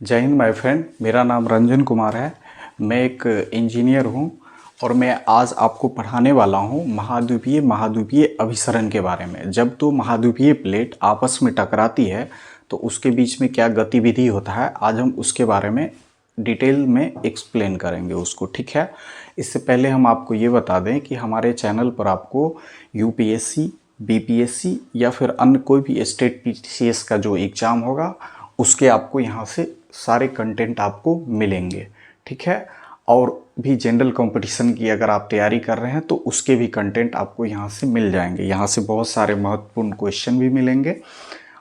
जय Hind my friend. मेरा नाम रंजन कुमार है। मैं एक इंजीनियर हूं और मैं आज आपको पढ़ाने वाला हूं महाद्वीपीय महाद्वीपीय अभिसरण के बारे में। जब दो महाद्वीपीय प्लेट आपस में टकराती है तो उसके बीच में क्या गतिविधि होता है, आज हम उसके बारे में डिटेल में एक्सप्लेन करेंगे उसको। ठीक है, इससे पहले हम आपको ये बता दें कि हमारे चैनल पर आपको यूपीएससी, बीपीएससी या फिर अन्य कोई भी स्टेट पीसीएस का जो एग्ज़ाम होगा उसके आपको यहाँ से सारे कंटेंट आपको मिलेंगे। ठीक है, और भी जनरल कंपटीशन की अगर आप तैयारी कर रहे हैं तो उसके भी कंटेंट आपको यहाँ से मिल जाएंगे। यहाँ से बहुत सारे महत्वपूर्ण क्वेश्चन भी मिलेंगे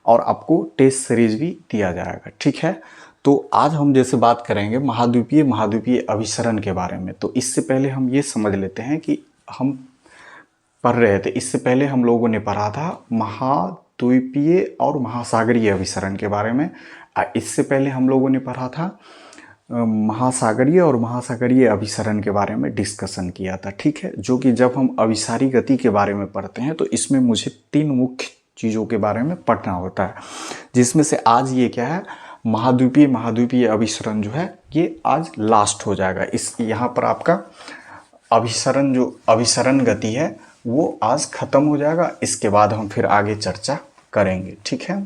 और आपको टेस्ट सीरीज भी दिया जाएगा। ठीक है, तो आज हम जैसे बात करेंगे महाद्वीपीय महाद्वीपीय अभिसरण के बारे में। तो इससे पहले हम ये समझ लेते हैं कि हम पढ़ रहे थे, इससे पहले हम लोगों ने पढ़ा था महाद्वीपीय और महासागरीय अभिसरण के बारे में। इससे पहले हम लोगों ने पढ़ा था महासागरीय और महासागरीय अभिसरण के बारे में डिस्कशन किया था। ठीक है, जो कि जब हम अभिसारी गति के बारे में पढ़ते हैं तो इसमें मुझे 3 मुख्य चीज़ों के बारे में पढ़ना होता है, जिसमें से आज ये क्या है, महाद्वीपीय महाद्वीपीय अभिसरण जो है ये आज लास्ट हो जाएगा। इस यहाँ पर आपका अभिसरण जो अभिसरण गति है वो आज ख़त्म हो जाएगा। इसके बाद हम फिर आगे चर्चा करेंगे। ठीक है,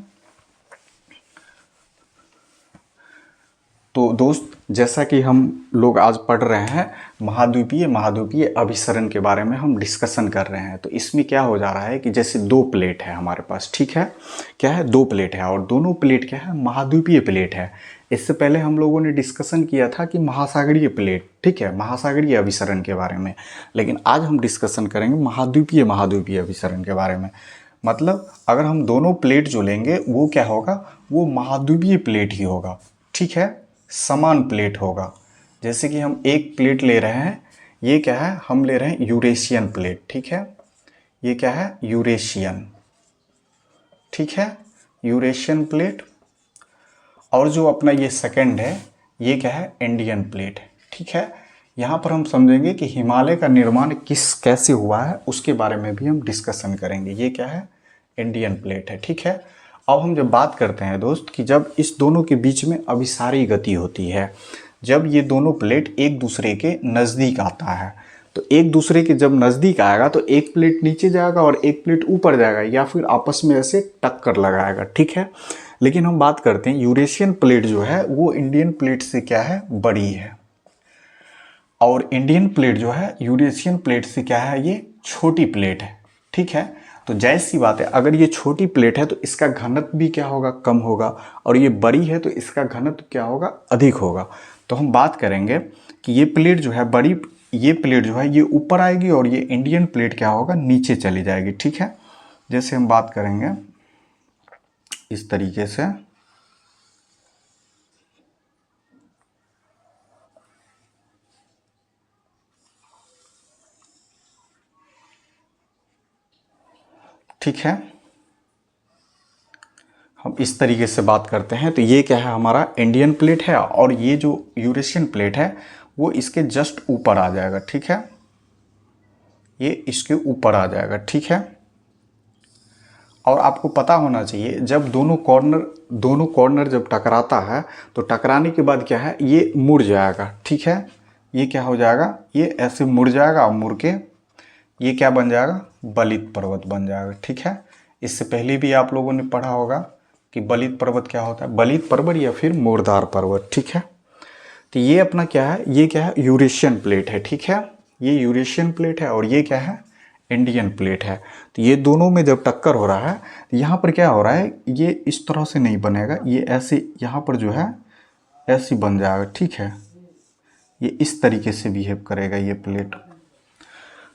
तो दोस्त, जैसा कि हम लोग आज पढ़ रहे हैं महाद्वीपीय महाद्वीपीय अभिसरण के बारे में हम डिस्कशन कर रहे हैं। तो इसमें क्या हो जा रहा है कि जैसे 2 प्लेट है हमारे पास। ठीक है, क्या है, 2 प्लेट है और दोनों प्लेट क्या है, महाद्वीपीय प्लेट है। इससे पहले हम लोगों ने डिस्कशन किया था कि महासागरीय प्लेट, ठीक है, महासागरीय अभिसरण के बारे में। लेकिन आज हम डिस्कशन करेंगे महाद्वीपीय महाद्वीपीय अभिसरण के बारे में। मतलब अगर हम दोनों प्लेट जो लेंगे वो क्या होगा, वो महाद्वीपीय प्लेट ही होगा। ठीक है, समान प्लेट होगा। जैसे कि हम एक प्लेट ले रहे हैं, ये क्या है, हम ले रहे हैं यूरेशियन प्लेट। ठीक है, ये क्या है, यूरेशियन। ठीक है, यूरेशियन प्लेट। और जो अपना ये सेकंड है ये क्या है, इंडियन प्लेट। ठीक है, यहाँ पर हम समझेंगे कि हिमालय का निर्माण कैसे हुआ है उसके बारे में भी हम डिस्कशन करेंगे। ये क्या है, इंडियन प्लेट है। ठीक है, अब हम जब बात करते हैं दोस्त कि जब इस दोनों के बीच में अभिसारी गति होती है, जब ये दोनों प्लेट एक दूसरे के नज़दीक आता है, तो एक दूसरे के जब नज़दीक आएगा तो एक प्लेट नीचे जाएगा और एक प्लेट ऊपर जाएगा या फिर आपस में ऐसे टक्कर लगाएगा। ठीक है, लेकिन हम बात करते हैं यूरेशियन प्लेट जो है वो इंडियन प्लेट से क्या है, बड़ी है। और इंडियन प्लेट जो है यूरेशियन प्लेट से क्या है, ये छोटी प्लेट है। ठीक है, तो जायज़ सी बात है, अगर ये छोटी प्लेट है तो इसका घनत्व भी क्या होगा, कम होगा, और ये बड़ी है तो इसका घनत्व क्या होगा, अधिक होगा। तो हम बात करेंगे कि ये प्लेट जो है बड़ी, ये प्लेट जो है ये ऊपर आएगी और ये इंडियन प्लेट क्या होगा, नीचे चली जाएगी। ठीक है, जैसे हम बात करेंगे इस तरीके से, ठीक है, हम इस तरीके से बात करते हैं। तो ये क्या है, हमारा इंडियन प्लेट है और ये जो यूरेशियन प्लेट है वो इसके जस्ट ऊपर आ जाएगा। ठीक है, ये इसके ऊपर आ जाएगा। ठीक है, और आपको पता होना चाहिए जब दोनों कॉर्नर जब टकराता है तो टकराने के बाद क्या है, ये मुड़ जाएगा। ठीक है, ये क्या हो जाएगा, ये ऐसे मुड़ जाएगा और मुड़ के ये क्या बन जाएगा, बलित पर्वत बन जाएगा। ठीक है, इससे पहले भी आप लोगों ने पढ़ा होगा कि बलित पर्वत क्या होता है, बलित पर्वत या फिर मोरदार पर्वत। ठीक है, तो ये अपना क्या है, ये क्या है, यूरेशियन प्लेट है। ठीक है, ये यूरेशियन प्लेट है और ये क्या है, इंडियन प्लेट है। तो ये दोनों में जब टक्कर हो रहा है तो यहाँ पर क्या हो रहा है, ये इस तरह से नहीं बनेगा, ये ऐसे यहाँ पर जो है ऐसे बन जाएगा। ठीक है, ये इस तरीके से बिहेव करेगा ये प्लेट।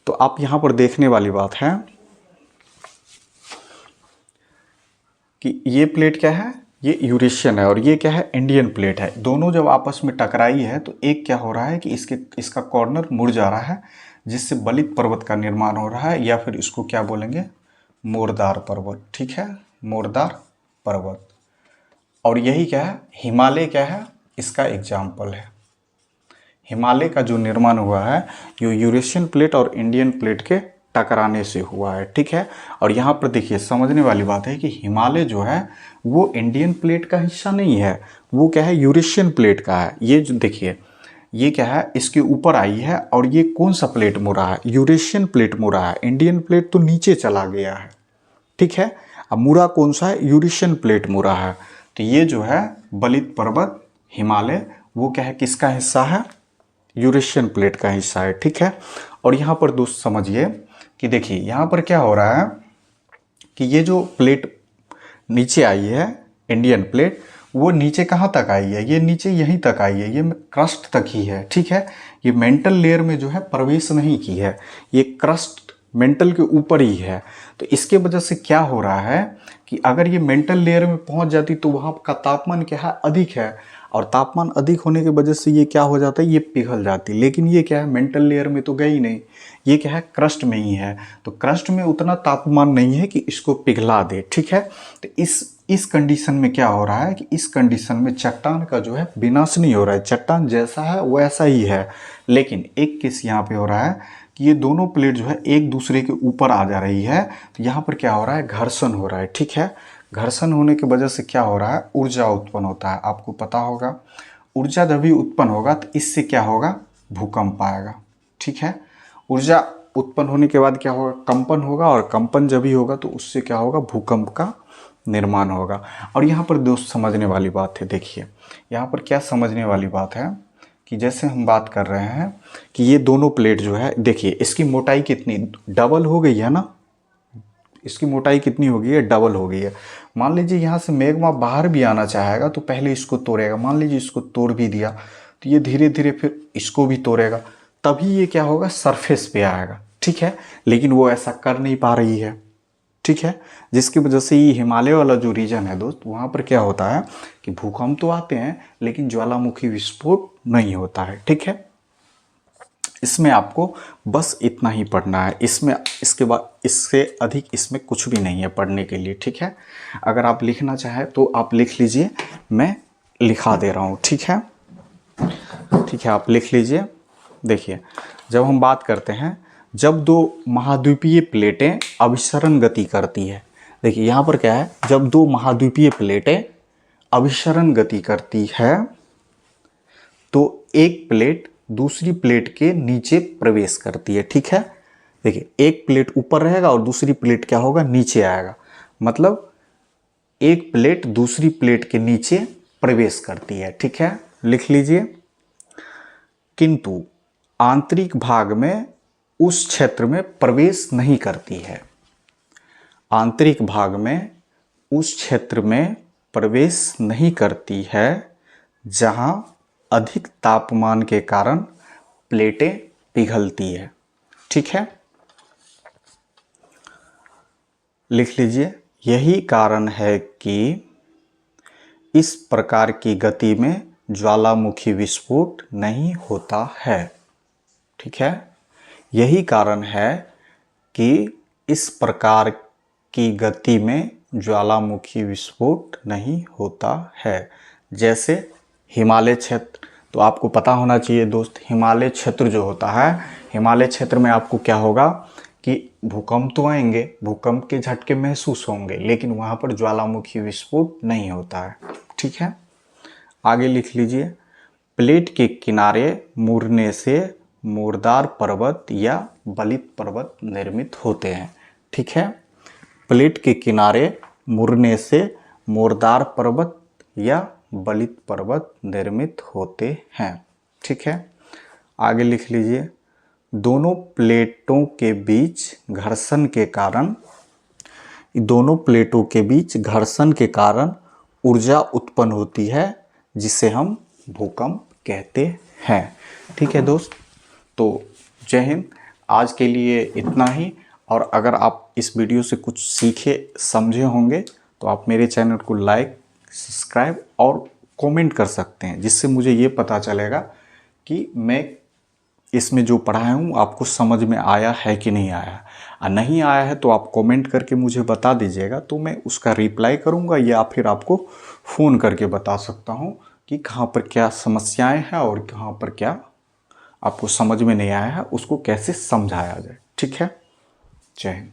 तो आप यहाँ पर देखने वाली बात है कि ये प्लेट क्या है, ये यूरेशियन है और ये क्या है, इंडियन प्लेट है। दोनों जब आपस में टकराई है तो एक क्या हो रहा है कि इसका कॉर्नर मुड़ जा रहा है, जिससे बलित पर्वत का निर्माण हो रहा है, या फिर इसको क्या बोलेंगे, मोरदार पर्वत। ठीक है, मोरदार पर्वत। और यही क्या है, हिमालय क्या है, इसका एग्जाम्पल है। हिमालय का जो निर्माण हुआ है ये यूरेशियन प्लेट और इंडियन प्लेट के टकराने से हुआ है, ठीक है। और यहाँ पर देखिए समझने वाली बात है कि हिमालय जो है वो इंडियन प्लेट का हिस्सा नहीं है, वो क्या है, यूरेशियन प्लेट का है। ये जो देखिए ये क्या है, इसके ऊपर आई है, और ये कौन सा प्लेट मुड़ा है, यूरेशियन प्लेट मुड़ा है। इंडियन प्लेट तो नीचे चला गया है, ठीक है। अब मुड़ा कौन सा है, यूरेशियन प्लेट मुड़ा है। तो ये जो है बलित पर्वत हिमालय वो क्या है, किसका हिस्सा है, यूरेशियन प्लेट का हिस्सा है, ठीक है। और यहाँ पर दोस्त समझिए कि देखिए यहाँ पर क्या हो रहा है कि ये जो प्लेट नीचे आई है इंडियन प्लेट, वो नीचे कहाँ तक आई है, ये नीचे यहीं तक आई है, ये क्रस्ट तक ही है, ठीक है। ये मेंटल लेयर में जो है प्रवेश नहीं की है, ये क्रस्ट मेंटल के ऊपर ही है। तो इसके वजह से क्या हो रहा है कि अगर ये मेंटल लेयर में पहुंच जाती तो वहाँ का तापमान क्या है, अधिक है, और तापमान अधिक होने की वजह से ये क्या हो जाता है, ये पिघल जाती। लेकिन ये क्या है, मेंटल लेयर में तो गई नहीं, ये क्या है, क्रस्ट में ही है। तो क्रस्ट में उतना तापमान नहीं है कि इसको पिघला दे, ठीक है। तो इस कंडीशन में क्या हो रहा है कि इस कंडीशन में चट्टान का जो है विनाश नहीं हो रहा है, चट्टान जैसा है वैसा ही है। लेकिन एक केस यहाँ पे हो रहा है कि ये दोनों प्लेट जो है एक दूसरे के ऊपर आ जा रही है। तो यहाँ पर क्या हो रहा है, घर्षण हो रहा है, ठीक है। घर्षण होने की वजह से क्या हो रहा है, ऊर्जा उत्पन्न होता है। आपको पता होगा ऊर्जा जब भी उत्पन्न होगा तो इससे क्या होगा, भूकंप आएगा, ठीक है। ऊर्जा उत्पन्न होने के बाद क्या होगा, कंपन होगा, और कंपन जब भी होगा तो उससे क्या होगा, भूकंप का निर्माण होगा। और यहाँ पर दोस्त समझने वाली बात है, देखिए यहाँ पर क्या समझने वाली बात है कि जैसे हम बात कर रहे हैं कि ये दोनों प्लेट जो है, देखिए इसकी मोटाई कितनी डबल हो गई है ना, इसकी मोटाई कितनी हो गई है, डबल हो गई है। मान लीजिए यहाँ से मैग्मा बाहर भी आना चाहेगा तो पहले इसको तोड़ेगा, मान लीजिए इसको तोड़ भी दिया तो ये धीरे धीरे फिर इसको भी तोड़ेगा, तभी ये क्या होगा, सरफेस पे आएगा, ठीक है। लेकिन वो ऐसा कर नहीं पा रही है, ठीक है। जिसकी वजह से ये हिमालय वाला जो रीजन है दोस्त, वहाँ पर क्या होता है कि भूकंप तो आते हैं लेकिन ज्वालामुखी विस्फोट नहीं होता है, ठीक है। इसमें आपको बस इतना ही पढ़ना है, इसमें इसके बाद इससे अधिक इसमें कुछ भी नहीं है पढ़ने के लिए, ठीक है। अगर आप लिखना चाहें तो आप लिख लीजिए, मैं लिखा दे रहा हूँ, ठीक है, ठीक है, आप लिख लीजिए। देखिए जब हम बात करते हैं, जब दो महाद्वीपीय प्लेटें अभिसरण गति करती है, देखिए यहाँ पर क्या है, जब दो महाद्वीपीय प्लेटें अभिसरण गति करती है तो एक प्लेट दूसरी प्लेट के नीचे प्रवेश करती है, ठीक है। देखिए एक प्लेट ऊपर रहेगा और दूसरी प्लेट क्या होगा, नीचे आएगा, मतलब एक प्लेट दूसरी प्लेट के नीचे प्रवेश करती है, ठीक है, लिख लीजिए। किंतु आंतरिक भाग में उस क्षेत्र में प्रवेश नहीं करती है, आंतरिक भाग में उस क्षेत्र में प्रवेश नहीं करती है जहां अधिक तापमान के कारण प्लेटें पिघलती है, ठीक है, लिख लीजिए। यही कारण है कि इस प्रकार की गति में ज्वालामुखी विस्फोट नहीं होता है, ठीक है। यही कारण है कि इस प्रकार की गति में ज्वालामुखी विस्फोट नहीं होता है। जैसे हिमालय क्षेत्र, तो आपको पता होना चाहिए दोस्त, हिमालय क्षेत्र जो होता है, हिमालय क्षेत्र में आपको क्या होगा कि भूकंप तो आएंगे, भूकंप के झटके महसूस होंगे, लेकिन वहाँ पर ज्वालामुखी विस्फोट नहीं होता है, ठीक है। आगे लिख लीजिए। प्लेट के किनारे मुड़ने से मुर्दार पर्वत या बलित पर्वत निर्मित होते हैं, ठीक है। प्लेट के किनारे मुड़ने से मुर्दार पर्वत या बलित पर्वत निर्मित होते हैं, ठीक है। आगे लिख लीजिए। दोनों प्लेटों के बीच घर्षण के कारण, दोनों प्लेटों के बीच घर्षण के कारण ऊर्जा उत्पन्न होती है जिसे हम भूकंप कहते हैं, ठीक है दोस्त। तो जय हिंद, आज के लिए इतना ही। और अगर आप इस वीडियो से कुछ सीखे समझे होंगे तो आप मेरे चैनल को लाइक, सब्सक्राइब और कमेंट कर सकते हैं, जिससे मुझे ये पता चलेगा कि मैं इसमें जो पढ़ाया हूँ आपको समझ में आया है कि नहीं आया। और नहीं आया है तो आप कमेंट करके मुझे बता दीजिएगा, तो मैं उसका रिप्लाई करूँगा या फिर आपको फ़ोन करके बता सकता हूँ कि कहाँ पर क्या समस्याएं हैं और कहाँ पर क्या आपको समझ में नहीं आया है, उसको कैसे समझाया जाए, ठीक है। जय हिंद।